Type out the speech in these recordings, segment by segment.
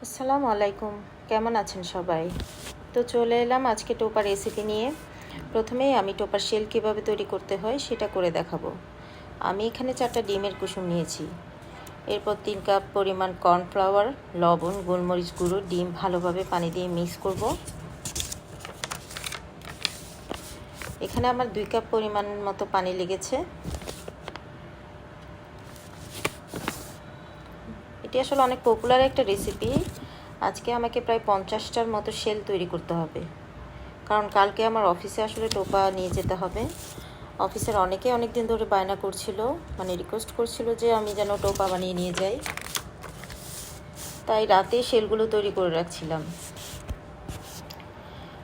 আসসালামু আলাইকুম, কেমন আছেন সবাই? তো চলে এলাম আজকে টোপার রেসিপি নিয়ে। প্রথমেই আমি টোপার শেল কীভাবে তৈরি করতে হয় সেটা করে দেখাবো। আমি এখানে 4টা ডিমের কুসুম নিয়েছি। এরপর 3 কাপ পরিমাণ কর্নফ্লাওয়ার, লবণ, গোলমরিচ গুঁড়ো, ডিম ভালোভাবে পানি দিয়ে মিক্স করব। এখানে আমার 2 কাপ পরিমাণ মতো পানি লেগেছে। এটি আসলে অনেক পপুলার একটা রেসিপি। আজকে আমাকে প্রায় 50টার মতো শেল তৈরি করতে হবে, কারণ কালকে আমার অফিসে আসলে টোপা নিয়ে যেতে হবে। অফিসের অনেকে অনেক দিন ধরে বায়না করছিল, রিকোয়েস্ট করছিল যে আমি যেন টোপা বানিয়ে নিয়ে যাই। তাই রাতে শেলগুলো তৈরি করে রাখছিলাম।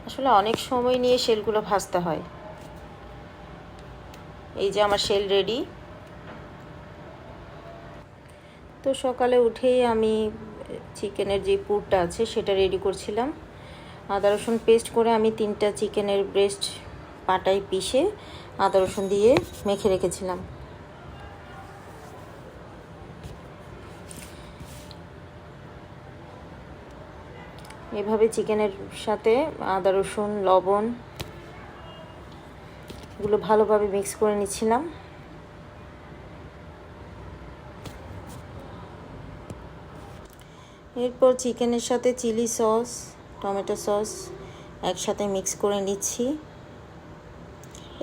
আসলে অনেক সময় নিয়ে শেলগুলো ভাজতে হয়। এই যে আমার শেল রেডি। তো সকালে উঠেই আমি চিকেনের যে পুরটা আছে সেটা রেডি করছিলাম। আদা রসুন পেস্ট করে আমি 3টা চিকেনের ব্রেস্ট পাটায় পিষে আদা রসুন দিয়ে মেখে রেখেছিলাম। এভাবে চিকেনের সাথে আদা রসুন লবণ এগুলো ভালোভাবে মিক্স করে নিচ্ছিলাম। এরপর চিকেনের সাথে চিলি সস, টমেটো সস একসাথে মিক্স করে নিচ্ছি।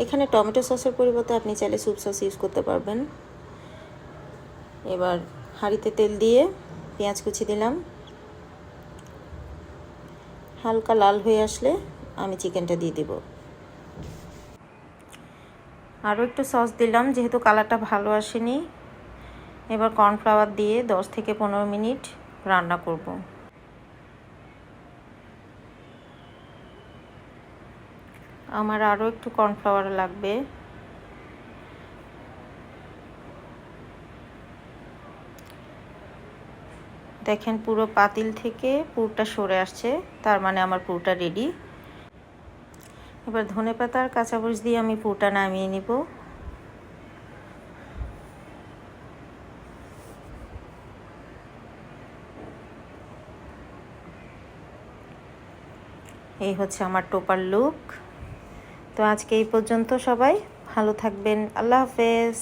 এখানে টমেটো সসের পরিবর্তে আপনি চাইলে স্যুপ সস ইউজ করতে পারবেন। এবার হাঁড়িতে তেল দিয়ে পেঁয়াজ কুচি দিলাম। হালকা লাল হয়ে আসলে আমি চিকেনটা দিয়ে দেব। আরও একটু সস দিলাম যেহেতু কালারটা ভালো আসেনি। এবার কর্নফ্লাওয়ার দিয়ে 10 থেকে 15 মিনিট রান্না করব। আমার আরও একটু কর্নফ্লাওয়ার লাগবে। দেখেন পুরো পাতিল থেকে পুরটা সরে আসছে, তার মানে আমার পুরটা রেডি। এবার ধনেপাতা আর কাঁচামরিচ দিয়ে আমি পুরটা নামিয়ে নিব। এই হচ্ছে আমার টোপার লুক। তো আজকে এই পর্যন্ত, সবাই ভালো থাকবেন। আল্লাহ হাফেজ।